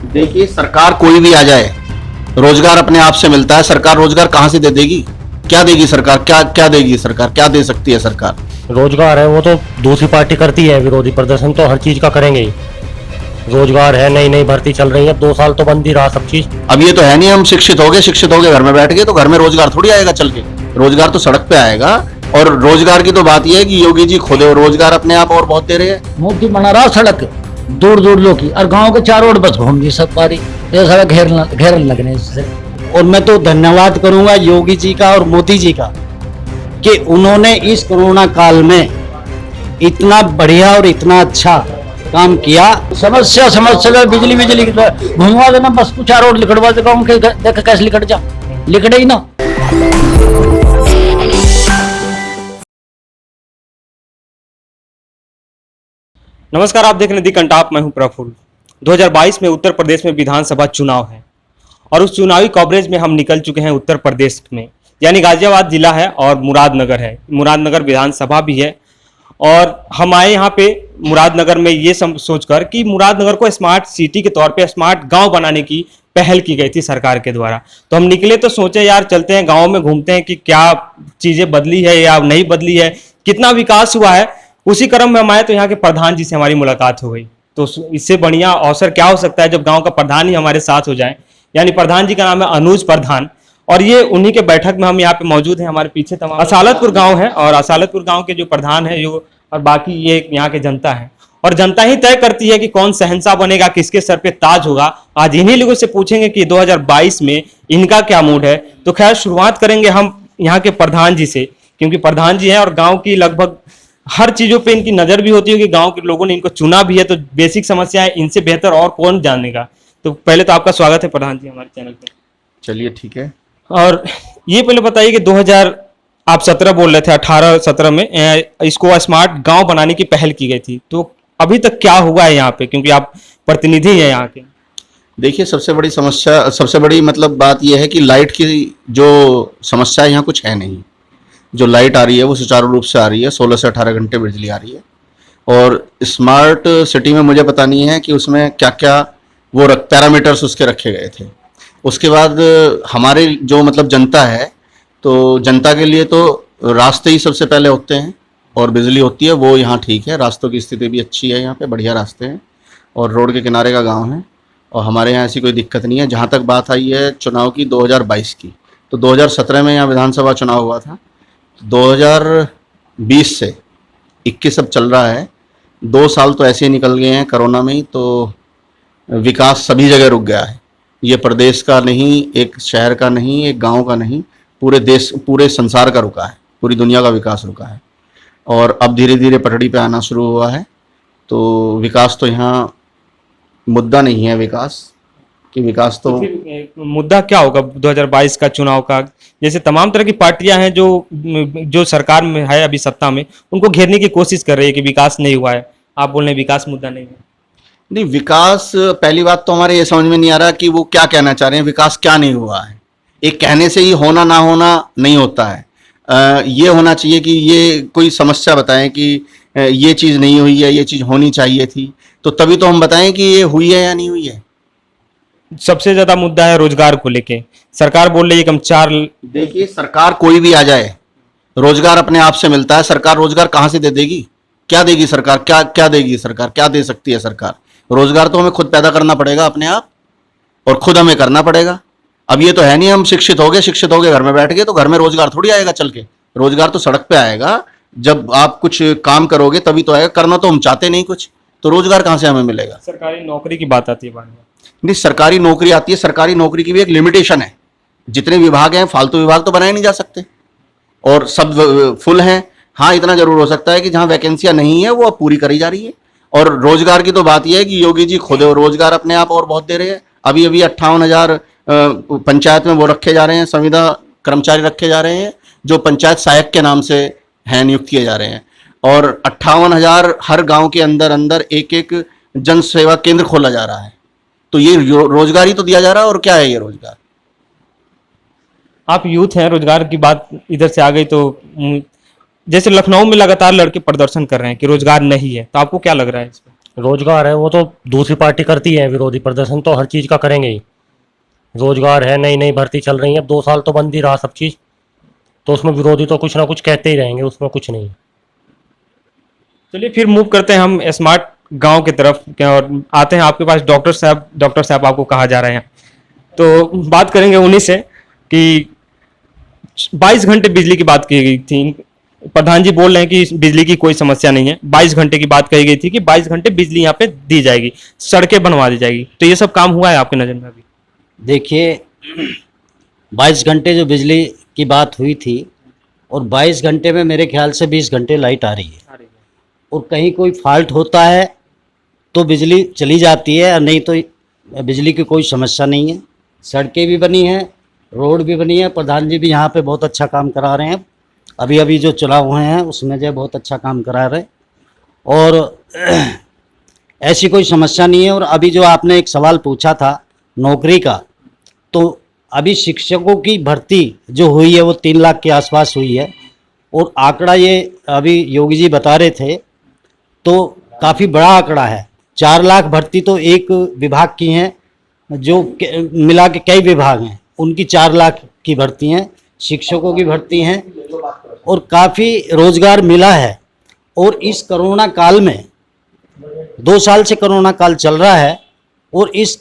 देखिए, सरकार कोई भी आ जाए, रोजगार अपने आप से मिलता है। सरकार रोजगार कहां से दे देगी? क्या देगी सरकार? क्या क्या देगी सरकार? क्या दे सकती है सरकार? रोजगार है वो तो दूसरी पार्टी करती है, विरोधी प्रदर्शन तो हर चीज का करेंगे ही। रोजगार है, नई नई भर्ती चल रही है, 2 साल तो बंद ही रहा सब चीज। अब ये तो है नहीं हम शिक्षित हो गए घर में बैठ गए तो घर में रोजगार थोड़ी आएगा चल के। रोजगार तो सड़क पे आएगा। और रोजगार की तो बात यह है कि योगी जी खुद रोजगार अपने आप और बहुत दे रहे हैं। मोदी बना रहा सड़क दूर दूर लोग की, और गांव के 4 रोड बस घूम गई सब बारी, ये सारा घेरन लगने से। और मैं तो धन्यवाद करूंगा योगी जी का और मोदी जी का कि उन्होंने इस कोरोना काल में इतना बढ़िया और इतना अच्छा काम किया। समस्या बिजली घुमवा देना, बस कुछ 4 रोड लिखड़वा दे गाँव के, देख कैसे लिखड़ जा, लिखड़े ही ना। नमस्कार, आप देख रहे हैं दी कंटाप। मैं हूं प्रफुल्ल। 2022 में उत्तर प्रदेश में विधानसभा चुनाव है और उस चुनावी कवरेज में हम निकल चुके हैं उत्तर प्रदेश में, यानी गाजियाबाद जिला है और मुरादनगर है। मुरादनगर विधानसभा भी है और हम आए यहाँ पे मुरादनगर में ये सोचकर कि मुरादनगर को स्मार्ट सिटी के तौर पे, स्मार्ट गांव बनाने की पहल की गई थी सरकार के द्वारा। तो हम निकले तो सोचे यार चलते हैं गाँव में, घूमते हैं कि क्या चीज़ें बदली है या नहीं बदली है, कितना विकास हुआ है। उसी क्रम में हम आए तो यहाँ के प्रधान जी से हमारी मुलाकात हो गई। तो इससे बढ़िया अवसर क्या हो सकता है जब गांव का प्रधान ही हमारे साथ हो जाए। यानी प्रधान जी का नाम है अनुज प्रधान और ये उन्हीं के बैठक में हम यहाँ पे मौजूद हैं। हमारे पीछे तमाम असालतपुर गांव है और असालतपुर गांव के जो प्रधान है जो, और बाकी ये यहाँ के जनता है और जनता ही तय करती है कि कौन शहंशाह बनेगा, किसके सर पे ताज होगा। आज इन्हीं लोगों से पूछेंगे कि 2022 में इनका क्या मूड है। तो खैर शुरुआत करेंगे हम यहाँ के प्रधान जी से, क्योंकि प्रधान जी हैं और गाँव की लगभग हर चीजों पे इनकी नजर भी होती है कि गांव के लोगों ने इनको चुना भी है। तो बेसिक समस्याएं इनसे बेहतर और कौन जानेगा। तो पहले तो आपका स्वागत है प्रधान जी हमारे चैनल पे। चलिए ठीक है। और ये पहले बताइए कि 2017 बोल रहे थे, 18-17 में इसको स्मार्ट गांव बनाने की पहल की गई थी। तो अभी तक क्या हुआ है यहाँ पे, क्योंकि आप प्रतिनिधि हैं यहाँ के। देखिए, सबसे बड़ी समस्या, सबसे बड़ी मतलब बात यह है कि लाइट की जो समस्या है यहाँ कुछ है नहीं। जो लाइट आ रही है वो सुचारू रूप से आ रही है, 16 से 18 घंटे बिजली आ रही है। और स्मार्ट सिटी में मुझे पता नहीं है कि उसमें क्या क्या वो पैरामीटर्स उसके रखे गए थे। उसके बाद हमारे जो मतलब जनता है, तो जनता के लिए तो रास्ते ही सबसे पहले होते हैं और बिजली होती है, वो यहाँ ठीक है। रास्तों की स्थिति भी अच्छी है, यहाँ पे बढ़िया रास्ते हैं और रोड के किनारे का गाँव है और हमारे यहाँ ऐसी कोई दिक्कत नहीं है। जहाँ तक बात आई है चुनाव की 2022 की, तो 2017 में यहाँ विधानसभा चुनाव हुआ था। 2020 से 21 अब चल रहा है, 2 साल तो ऐसे ही निकल गए हैं कोरोना में ही। तो विकास सभी जगह रुक गया है। ये प्रदेश का नहीं, एक शहर का नहीं, एक गांव का नहीं, पूरे देश, पूरे संसार का रुका है, पूरी दुनिया का विकास रुका है और अब धीरे धीरे पटड़ी पे आना शुरू हुआ है। तो विकास तो यहाँ मुद्दा नहीं है, विकास तो मुद्दा क्या होगा 2022 का चुनाव का? जैसे तमाम तरह की पार्टियां हैं जो सरकार में है अभी सत्ता में, उनको घेरने की कोशिश कर रही है कि विकास नहीं हुआ है। आप बोल रहे हैं विकास मुद्दा नहीं है। नहीं, विकास, पहली बात तो हमारे ये समझ में नहीं आ रहा कि वो क्या कहना चाह रहे हैं। विकास क्या नहीं हुआ है? एक कहने से ही होना ना होना नहीं होता है। ये होना चाहिए कि ये कोई समस्या बताएं कि ये चीज़ नहीं हुई है, ये चीज़ होनी चाहिए थी, तो तभी तो हम बताएं कि ये हुई है या नहीं हुई है। सबसे ज्यादा मुद्दा है रोजगार को लेके। सरकार बोल रही है कि हम 4। देखिए, सरकार कोई भी आ जाए, रोजगार अपने आप से मिलता है। सरकार रोजगार कहां से दे देगी? क्या देगी सरकार? क्या क्या देगी सरकार? क्या दे सकती है सरकार? रोजगार तो हमें खुद पैदा करना पड़ेगा अपने आप, और खुद हमें करना पड़ेगा। अब ये तो है नहीं हम शिक्षित हो गए घर में बैठ गए तो घर में रोजगार थोड़ी आएगा चल के। रोजगार तो सड़क पे आएगा। जब आप कुछ काम करोगे तभी तो आएगा। करना तो हम चाहते नहीं कुछ, तो रोजगार कहां से हमें मिलेगा? सरकारी नौकरी की बात आती है बाद में। नहीं, सरकारी नौकरी आती है। सरकारी नौकरी की भी एक लिमिटेशन है। जितने विभाग हैं, फालतू विभाग तो बनाए नहीं जा सकते और सब फुल हैं। हाँ, इतना जरूर हो सकता है कि जहां वैकेंसियां नहीं है वो अब पूरी करी जा रही है। और रोजगार की तो बात यह है कि योगी जी खुद रोजगार अपने आप और बहुत दे रहे हैं। अभी 58,000 पंचायत में वो रखे जा रहे हैं, संविदा कर्मचारी रखे जा रहे हैं जो पंचायत सहायक के नाम से हैं, नियुक्त किए जा रहे हैं। और 58,000 हर गाँव के अंदर अंदर एक एक जन सेवा केंद्र खोला जा रहा है। तो ये रोजगार ही तो दिया जा रहा है। और क्या है ये रोजगार? आप यूथ हैं, रोजगार की बात इधर से आ गई तो जैसे लखनऊ में लगातार लड़के प्रदर्शन कर रहे हैं कि रोजगार नहीं है, तो आपको क्या लग रहा है इस पर? रोजगार है वो तो दूसरी पार्टी करती है, विरोधी प्रदर्शन तो हर चीज का करेंगे ही। रोजगार है, नई नई भर्ती चल रही है, 2 साल तो बंद ही रहा सब चीज, तो उसमें विरोधी तो कुछ ना कुछ कहते ही रहेंगे, उसमें कुछ नहीं। चलिए फिर मूव करते हैं हम स्मार्ट गांव की तरफ और आते हैं आपके पास डॉक्टर साहब आपको कहा जा रहे हैं, तो बात करेंगे उन्हीं से कि 22 घंटे बिजली की बात की गई थी। प्रधान जी बोल रहे हैं कि बिजली की कोई समस्या नहीं है। 22 घंटे की बात कही गई थी कि 22 घंटे बिजली यहाँ पे दी जाएगी, सड़कें बनवा दी जाएगी, तो ये सब काम हुआ है आपकी नज़र में अभी? देखिए 22 घंटे जो बिजली की बात हुई थी, और 22 घंटे में मेरे ख्याल से 20 घंटे लाइट आ रही है, और कहीं कोई फॉल्ट होता है तो बिजली चली जाती है, और नहीं तो बिजली की कोई समस्या नहीं है। सड़कें भी बनी हैं, रोड भी बनी है। प्रधान जी भी यहाँ पे बहुत अच्छा काम करा रहे हैं। अभी अभी जो चुनाव हुए हैं उसमें जो है बहुत अच्छा काम करा रहे, और ऐसी कोई समस्या नहीं है। और अभी जो आपने एक सवाल पूछा था नौकरी का, तो अभी शिक्षकों की भर्ती जो हुई है वो 3 लाख के आसपास हुई है, और आंकड़ा ये अभी योगी जी बता रहे थे तो काफ़ी बड़ा आंकड़ा है। 4 लाख भर्ती तो एक विभाग की हैं, जो मिला के कई विभाग हैं उनकी 4 लाख की भर्ती हैं, शिक्षकों की भर्ती हैं, और काफ़ी रोजगार मिला है। और इस कोरोना काल में 2 साल से कोरोना काल चल रहा है, और इस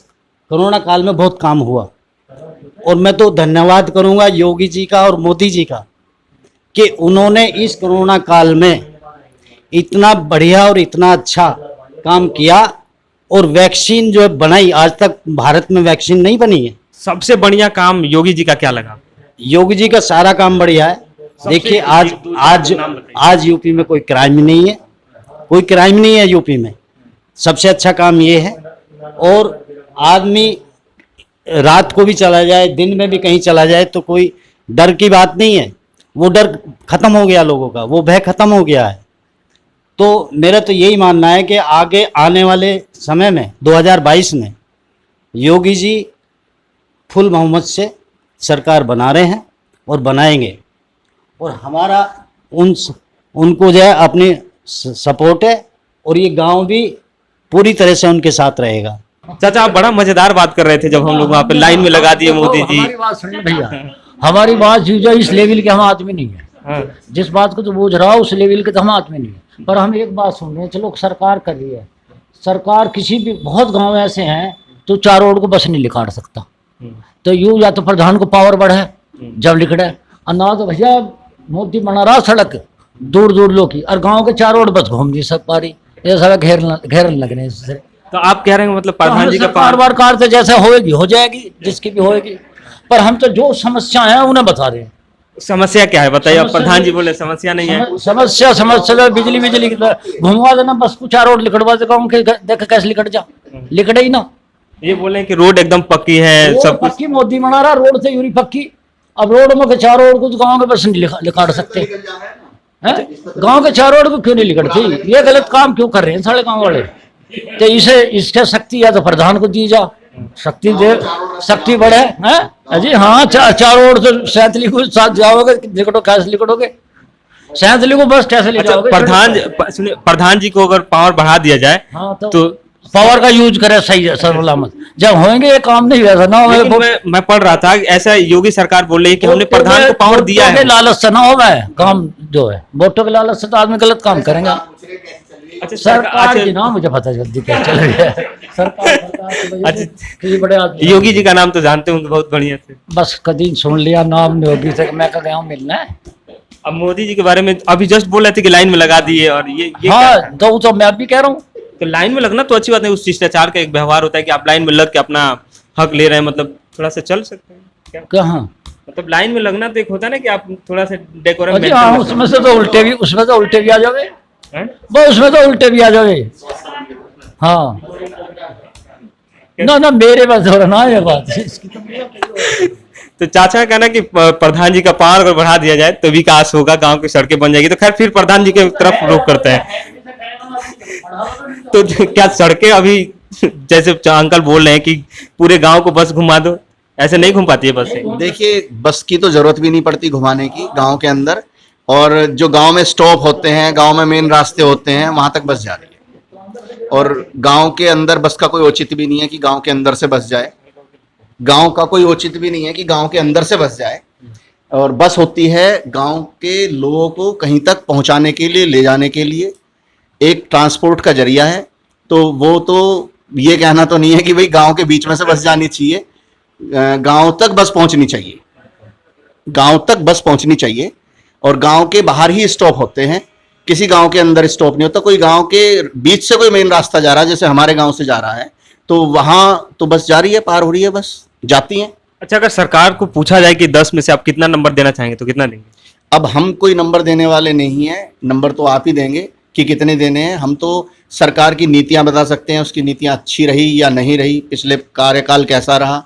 कोरोना काल में बहुत काम हुआ। और मैं तो धन्यवाद करूंगा योगी जी का और मोदी जी का कि उन्होंने इस कोरोना काल में इतना बढ़िया और इतना अच्छा काम किया, और वैक्सीन जो है बनाई। आज तक भारत में वैक्सीन नहीं बनी है। सबसे बढ़िया काम योगी जी का क्या लगा? योगी जी का सारा काम बढ़िया है। देखिए आज यूपी में कोई क्राइम नहीं है, कोई क्राइम नहीं है यूपी में। सबसे अच्छा काम ये है। और आदमी रात को भी चला जाए, दिन में भी कहीं चला जाए, तो कोई डर की बात नहीं है। वो डर खत्म हो गया लोगों का, वो भय खत्म हो गया है। तो मेरा तो यही मानना है कि आगे आने वाले समय में 2022 में योगी जी फुल बहुमत से सरकार बना रहे हैं और बनाएंगे, और हमारा उनको जो है अपनी सपोर्ट है, और ये गांव भी पूरी तरह से उनके साथ रहेगा। चाचा आप बड़ा मजेदार बात कर रहे थे जब हम लोग वहाँ पे लाइन में लगा दिए मोदी जी। हमारी बात सुनिए भैया, हमारी बात जो इस लेवल के हम आदमी नहीं है। जिस बात को तो बूझ रहा उस लेवल के तो हम आदमी नहीं है। पर हम एक बात सुन रहे हैं, चलो सरकार कर रही है, सरकार किसी भी बहुत गांव ऐसे हैं तो 4 रोड को बस नहीं लिखाड़ सकता। तो यूँ या तो प्रधान को पावर बढ़े जब लिखड़े, और ना तो भैया मोदी बना रहा सड़क दूर दूर लोग की, और गाँव के 4 रोड बस घूम नहीं सक पा रही, ये सब घेरन लगने इससे। तो आप कह रहे हैं मतलब प्रधान जी का बार कार तो जैसे होएगी हो जाएगी, जिसकी भी होएगी, पर हम तो जो समस्या है उन्हें बता रहे हैं। समस्या क्या है बताइए? अब प्रधान जी बोले समस्या नहीं है। समस्या बिजली घुमवा देना, बस कुछ 4 रोड लिखड़वा देगा, देख कैसे लिखट जा, लिखड़े ही ना। ये बोले कि रोड एकदम पक्की है, सब कुछ पक्की मोदी बना रहा, रोड से यूरी पक्की। अब रोड में 4 रोड को तो गाँव के बस नहीं लिखाड़ सकते हैं। गाँव के 4 रोड को क्यों नहीं लिखड़ती? ये गलत काम क्यों कर रहे हैं सारे गाँव वाले? तो इसके शक्ति या तो प्रधान को दी जा, शक्ति दे, शक्ति बढ़े हैं जी। हाँ 4 रोड तो सैंतली को साथ जाओगे, लिखटो कैसे लिखटोगे? सैंतली को बस कैसे ले जाओगे? प्रधान जी को अगर पावर बढ़ा दिया जाए, हाँ तो पावर का यूज करे सही सलामत, जब होंगे ये काम नहीं वैसा ना हो। मैं पढ़ रहा था ऐसा योगी सरकार बोल रही है कि हमने प्रधान को पावर दिया है। लालच से ना हो काम जो है, वोटों के लालच से तो आदमी गलत काम करेंगे। अच्छा सरकार की नाम मुझे पता जल्दी क्या चल रही है। सरकार बड़े आदमी, योगी जी का नाम तो जानते होंगे बहुत बढ़िया से। बस कभी सुन लिया नाम योगी से, मैं गया हूँ मिलना है। अब मोदी जी के बारे में अभी जस्ट बोल रहे थे कि लाइन में लगा दिए, और ये हाँ तो मैं भी कह रहा हूँ तो लाइन में लगना तो अच्छी बात नहीं। उस शिष्टाचार का एक व्यवहार होता है कि आप लाइन में लग के अपना हक ले रहे हैं, मतलब थोड़ा सा चल सकते हैं क्या? कहाँ मतलब लाइन में लगना तो एक होता है ना कि आप थोड़ा सा डेकोरम। हाँ उसमें से तो उल्टे भी आ जाओगे, वो उसमें तो उल्टे भी आ जाओगे। हाँ ना मेरे पास हो रहा ना ये बात। तो चाचा का कहना कि प्रधान जी का पावर अगर बढ़ा दिया जाए तो विकास होगा, गांव की सड़कें बन जाएगी। तो खैर फिर प्रधान जी के तरफ रुख करते हैं। तो क्या सड़कें अभी जैसे अंकल बोल रहे हैं कि पूरे गांव को बस घुमा दो, ऐसे नहीं घूम पाती है बस? देखिए बस की तो जरूरत भी नहीं पड़ती घुमाने की गांव के अंदर, और जो गांव में स्टॉप होते हैं, गांव में मेन रास्ते होते हैं, वहां तक बस जा रही है। और गांव के अंदर बस का कोई औचित्य भी नहीं है कि गांव के अंदर से बस जाए, गांव का कोई औचित्य भी नहीं है कि गांव के अंदर से बस जाए। और बस होती है गांव के लोगों को कहीं तक पहुंचाने के लिए, ले जाने के लिए, एक ट्रांसपोर्ट का जरिया है। तो वो तो ये कहना तो नहीं है कि भाई गांव के बीच में से बस जानी चाहिए, गांव तक बस पहुंचनी चाहिए, गांव तक बस पहुंचनी चाहिए। और गांव के बाहर ही स्टॉप होते हैं, किसी गांव के अंदर स्टॉप नहीं होता। कोई गांव के बीच से कोई मेन रास्ता जा रहा है, जैसे हमारे गांव से जा रहा है, तो वहां तो बस जा रही है, पार हो रही है, बस जाती हैं। अच्छा, अगर सरकार को पूछा जाए कि 10 में से आप कितना नंबर देना चाहेंगे तो कितना देंगे? अब हम कोई नंबर देने वाले नहीं हैं, नंबर तो आप ही देंगे कि कितने देने हैं। हम तो सरकार की नीतियां बता सकते हैं, उसकी नीतियां अच्छी रही या नहीं रही, पिछले कार्यकाल कैसा रहा,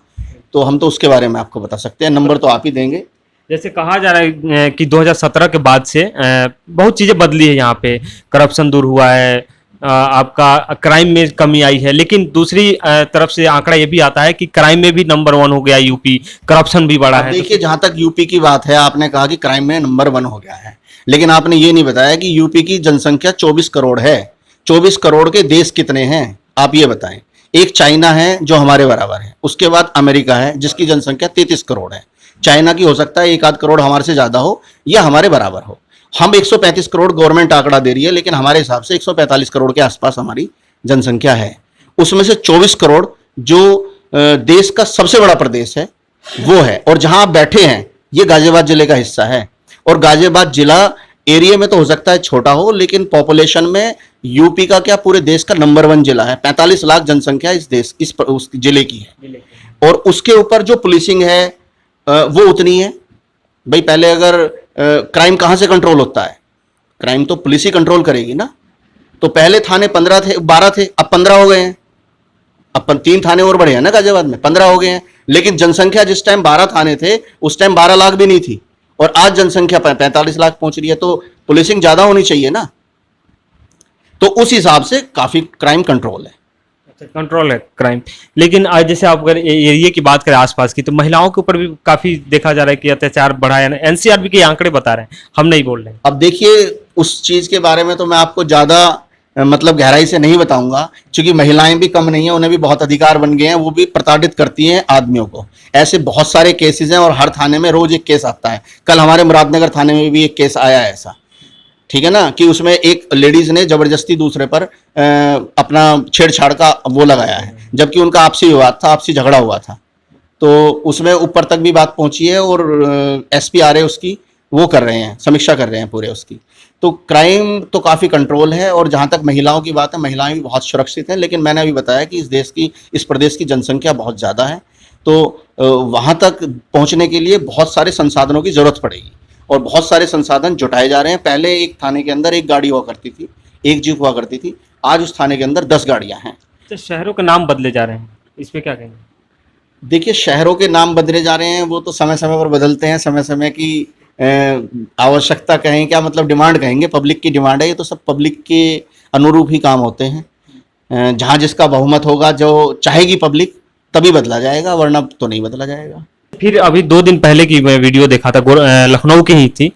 तो हम तो उसके बारे में आपको बता सकते हैं। नंबर तो आप ही देंगे। जैसे कहा जा रहा है कि 2017 के बाद से बहुत चीज़ें बदली है, यहाँ पे करप्शन दूर हुआ है, आपका क्राइम में कमी आई है, लेकिन दूसरी तरफ से आंकड़ा ये भी आता है कि क्राइम में भी नंबर 1 हो गया यूपी, करप्शन भी बढ़ा है। देखिए, जहां तक यूपी की बात है, आपने कहा कि क्राइम में नंबर 1 हो गया है, लेकिन आपने ये नहीं बताया कि यूपी की जनसंख्या 24 करोड़ है। 24 करोड़ के देश कितने हैं, आप ये बताएं। एक चाइना है जो हमारे बराबर है, उसके बाद अमेरिका है जिसकी जनसंख्या 33 करोड़ है। चाइना की हो सकता है 1 आध करोड़ हमारे से ज्यादा हो या हमारे बराबर हो। हम 135 करोड़ गवर्नमेंट आंकड़ा दे रही है, लेकिन हमारे हिसाब से 145 करोड़ के आसपास हमारी जनसंख्या है। उसमें से 24 करोड़ जो देश का सबसे बड़ा प्रदेश है वो है, और जहां आप बैठे हैं ये गाजियाबाद जिले का हिस्सा है। और गाजियाबाद जिला एरिया में तो हो सकता है छोटा हो, लेकिन पॉपुलेशन में यूपी का क्या पूरे देश का नंबर 1 जिला है। 45 लाख जनसंख्या इस देश उस जिले की है, और उसके ऊपर जो पुलिसिंग है वो उतनी है। भाई पहले अगर क्राइम कहां से कंट्रोल होता है, क्राइम तो पुलिस ही कंट्रोल करेगी ना। तो पहले थाने 15 थे, 12 थे, अब 15 हो गए हैं। अब 3 थाने और बढ़े हैं ना गाजियाबाद में, 15 हो गए हैं। लेकिन जनसंख्या जिस टाइम 12 थाने थे उस टाइम 12 लाख भी नहीं थी, और आज जनसंख्या 45 लाख पहुंच रही है, तो पुलिसिंग ज्यादा होनी चाहिए ना। तो उस हिसाब से काफी क्राइम कंट्रोल है। कंट्रोल है क्राइम। लेकिन आज जैसे आप अगर एरिया की बात करें आसपास की, तो महिलाओं के ऊपर भी काफी देखा जा रहा है कि अत्याचार बढ़ा है। एनसीआरबी के आंकड़े बता रहे हैं, हम नहीं बोल रहे हैं। अब देखिए, उस चीज के बारे में तो मैं आपको ज्यादा मतलब गहराई से नहीं बताऊंगा, क्योंकि महिलाएं भी कम नहीं है, उन्हें भी बहुत अधिकार बन गए हैं, वो भी प्रताड़ित करती हैं आदमियों को। ऐसे बहुत सारे केसेस हैं, और हर थाने में रोज एक केस आता है। कल हमारे मुरादनगर थाने में भी एक केस आया है ऐसा, ठीक है ना, कि उसमें एक लेडीज ने जबरदस्ती दूसरे पर अपना छेड़छाड़ का वो लगाया है, जबकि उनका आपसी विवाद था, आपसी झगड़ा हुआ था। तो उसमें ऊपर तक भी बात पहुंची है, और SPRA उसकी वो कर रहे हैं, समीक्षा कर रहे हैं पूरे उसकी। तो क्राइम तो काफ़ी कंट्रोल है। और जहाँ तक महिलाओं की बात है, महिलाएं भी बहुत सुरक्षित हैं। लेकिन मैंने अभी बताया कि इस प्रदेश की जनसंख्या बहुत ज़्यादा है, तो वहाँ तक पहुँचने के लिए बहुत सारे संसाधनों की ज़रूरत पड़ेगी, और बहुत सारे संसाधन जुटाए जा रहे हैं। पहले एक थाने के अंदर एक गाड़ी हुआ करती थी, एक जीप हुआ करती थी, आज उस थाने के अंदर 10 गाड़ियाँ हैं। तो शहरों के नाम बदले जा रहे हैं, इस पे क्या कहेंगे? देखिए, शहरों के नाम बदले जा रहे हैं, वो तो समय समय पर बदलते हैं। समय समय की आवश्यकता कहें, क्या मतलब डिमांड कहेंगे, पब्लिक की डिमांड है, ये तो सब पब्लिक के अनुरूप ही काम होते हैं। जहाँ जिसका बहुमत होगा, जो चाहेगी पब्लिक, तभी बदला जाएगा, वरना तो नहीं बदला जाएगा। फिर अभी 2 दिन पहले की मैं वीडियो देखा था, लखनऊ की ही थी,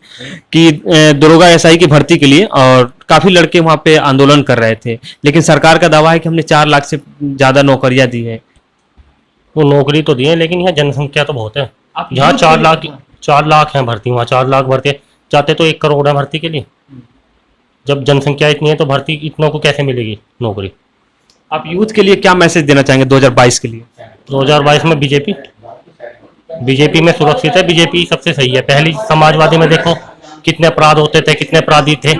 कि दरोगा SI की भर्ती के लिए और काफी लड़के वहां पे आंदोलन कर रहे थे, लेकिन सरकार का दावा है कि हमने 4 लाख से ज्यादा नौकरियां दी है। वो नौकरी तो दी है, लेकिन यहाँ जनसंख्या तो बहुत है। यहाँ 4 लाख हैं भर्ती, वहाँ 4 लाख भर्ती चाहते तो 1 करोड़ है भर्ती के लिए। जब जनसंख्या इतनी है तो भर्ती इतनों को कैसे मिलेगी नौकरी? आप यूथ के लिए क्या मैसेज देना चाहेंगे 2022 के लिए? 2022 में बीजेपी में सुरक्षित है, बीजेपी सबसे सही है। पहली समाजवादी में देखो कितने अपराध होते थे, कितने अपराधी थे,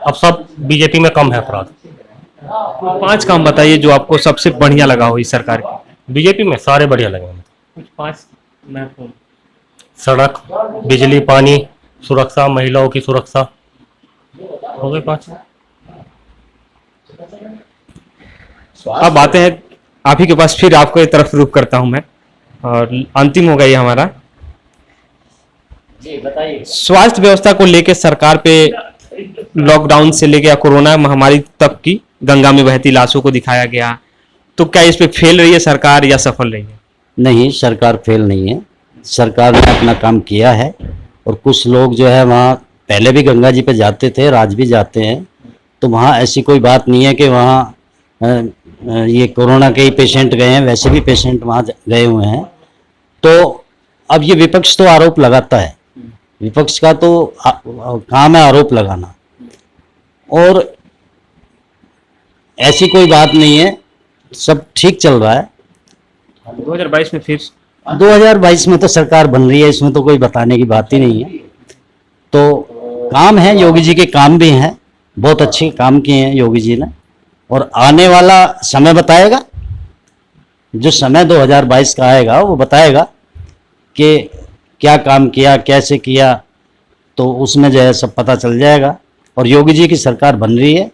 अब सब बीजेपी में कम है अपराध। 5 काम बताइए जो आपको सबसे बढ़िया लगा हो इस सरकार की। बीजेपी में सारे बढ़िया लगे मुझे। कुछ 5 महत्वपूर्ण। सड़क, बिजली, पानी, सुरक्षा, महिलाओं की सुरक्षा, हो गए 5। अब आते हैं आप ही के पास, फिर आपको एक तरफ रुख करता हूं मैं, और अंतिम होगा ये हमारा। जी बताइए। स्वास्थ्य व्यवस्था को लेकर सरकार पे लॉकडाउन से लेकर कोरोना महामारी तक की गंगा में बहती लाशों को दिखाया गया, तो क्या इस पे फेल रही है सरकार या सफल रही है? नहीं, सरकार फेल नहीं है, सरकार ने अपना काम किया है। और कुछ लोग जो है वहाँ पहले भी गंगा जी पे जाते थे, आज भी जाते हैं, तो वहाँ ऐसी कोई बात नहीं है कि वहाँ ये कोरोना के ही पेशेंट गए हैं, वैसे भी पेशेंट वहाँ गए हुए हैं। तो अब ये विपक्ष तो आरोप लगाता है, विपक्ष का तो काम है आरोप लगाना, और ऐसी कोई बात नहीं है, सब ठीक चल रहा है। 2022 में फिर 2022 में तो सरकार बन रही है, इसमें तो कोई बताने की बात ही नहीं है। तो काम है, योगी जी के काम भी हैं, बहुत अच्छे काम किए हैं योगी जी ने, और आने वाला समय बताएगा, जो समय 2022 का आएगा वो बताएगा कि क्या काम किया, कैसे किया, तो उसमें जो है सब पता चल जाएगा। और योगी जी की सरकार बन रही है,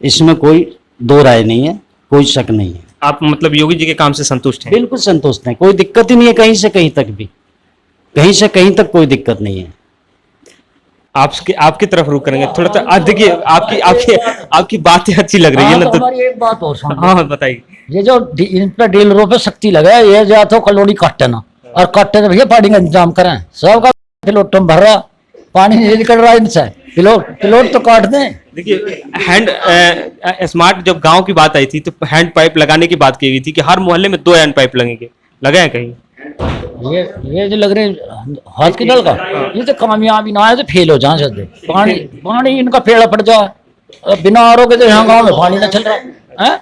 इसमें कोई दो राय नहीं है, कोई शक नहीं है। आप मतलब योगी जी के काम से संतुष्ट हैं? बिल्कुल संतुष्ट हैं, कोई दिक्कत ही नहीं है, कहीं से कहीं तक भी, कहीं से कहीं तक कोई दिक्कत नहीं है। आपकी तरफ रुक करेंगे थोड़ा सा। देखिए आपकी आपकी आपकी बातें अच्छी लग रही है ना, तो तो हमारी एक बात और सुनो। हाँ बताइए। ये जो इन पे डीलरों पे सख्ती लगे, ये जा तो कॉलोनी काटे ना, और काटे तो भैया पानी का इंतजाम करें। सबका पिलोट तुम भर रहा, पानी नहीं निकल रहा इनसे, पिलोट तो काट दें। देखिए हैंड स्मार्ट जब गांव की बात आई थी तो हैंड पाइप लगाने की बात की गई थी कि हर मोहल्ले में 2 हैंड पाइप लगेंगे, लगे हैं कहीं? ये जो लग रहे हाथ की नल का, ये तो कामयाबी ना है तो फेल हो जाए सदे। पानी इनका पेड़ पड़ जाए, बिना आरो के तो यहाँ गाँव में पानी ना चल रहा है।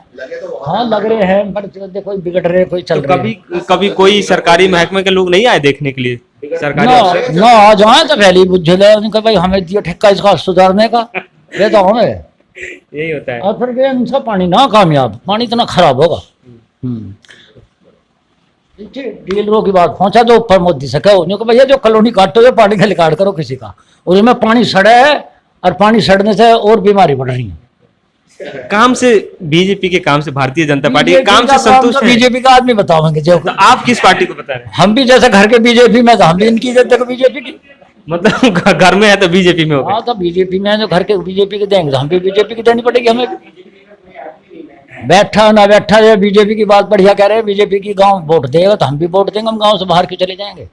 हाँ लग रहे हैं, पर कोई बिगड़ रहे, कोई चल रहे हैं। कभी कोई सरकारी महकमे के लोग नहीं आए देखने के लिए? सरकारी अफसर? ना आ जाए तो पहले ही बुझ ले उनका, भाई हमें दिया ठेका इसका सुधारने का, ये तो हमें यही होता है। और फिर इनका पानी ना कामयाब, पानी इतना खराब होगा। डीलरों की बात पहुंचा तो ऊपर मोदी से कहो, उन्होंने कहा भैया जो कॉलोनी काटो जो पानी का रिकॉर्ड करो किसी का, और उसमें पानी सड़े है, और पानी सड़ने से और बीमारी बढ़ रही है। काम से, बीजेपी के काम से, भारतीय जनता पार्टी के काम से संतुष्ट हैं? बीजेपी का आदमी बताओगे जो, तो आप किस पार्टी को बता रहे हैं? हम भी जैसे घर के बीजेपी में, तो हम भी इनकी इज्जत देखो बीजेपी की। मतलब घर में है तो बीजेपी में हो गए? हाँ तो बीजेपी में है, जो घर के बीजेपी के देंगे तो हम भी बीजेपी की देनी पड़ेगी हमें भी। बैठा ना बैठा, ये बीजेपी की बात बढ़िया कह रहे हैं, बीजेपी की गांव वोट देगा तो हम भी वोट देंगे, हम गांव से बाहर क्यों चले जाएंगे।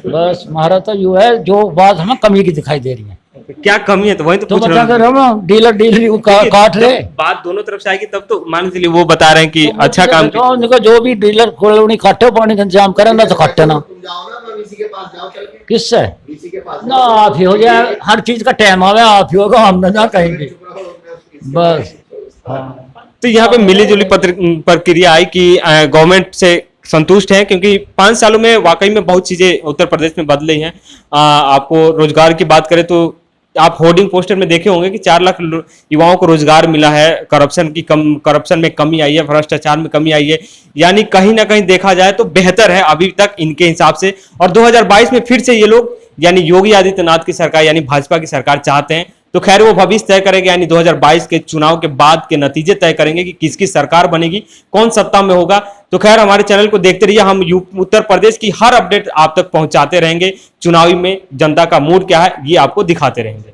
बस हमारा तो यू है, जो बात हमें कमी की दिखाई दे रही है। क्या कमी है तो वही तो पूछ बता रहा कर हूं। हम डीलर काट रहे। बात दोनों तरफ से आएगी तब तो मान के लिए वो बता रहे हैं कि अच्छा काम किया। उनको जो भी डीलर कॉलोनी काटे, पानी का इंतजाम करे ना तो काटे ना। किससे ना आप ही हो जाए, हर चीज का टाइम आवे, आप ही होगा, हम ना कहेंगे बस। तो यहाँ पे मिली जुली प्रक्रिया आई कि गवर्नमेंट से संतुष्ट हैं, क्योंकि 5 सालों में वाकई में बहुत चीजें उत्तर प्रदेश में बदली हैं। आपको रोजगार की बात करें तो आप होर्डिंग पोस्टर में देखे होंगे कि 4 लाख युवाओं को रोजगार मिला है, करप्शन में कमी आई है, भ्रष्टाचार में कमी आई है, यानी कहीं ना कहीं देखा जाए तो बेहतर है अभी तक इनके हिसाब से। और 2022 में फिर से ये लोग यानी योगी आदित्यनाथ की सरकार यानी भाजपा की सरकार चाहते हैं। तो खैर वो भविष्य तय करेंगे, यानी 2022 के चुनाव के बाद के नतीजे तय करेंगे कि किसकी सरकार बनेगी, कौन सत्ता में होगा। तो खैर हमारे चैनल को देखते रहिए, हम उत्तर प्रदेश की हर अपडेट आप तक पहुंचाते रहेंगे। चुनावी में जनता का मूड क्या है ये आपको दिखाते रहेंगे।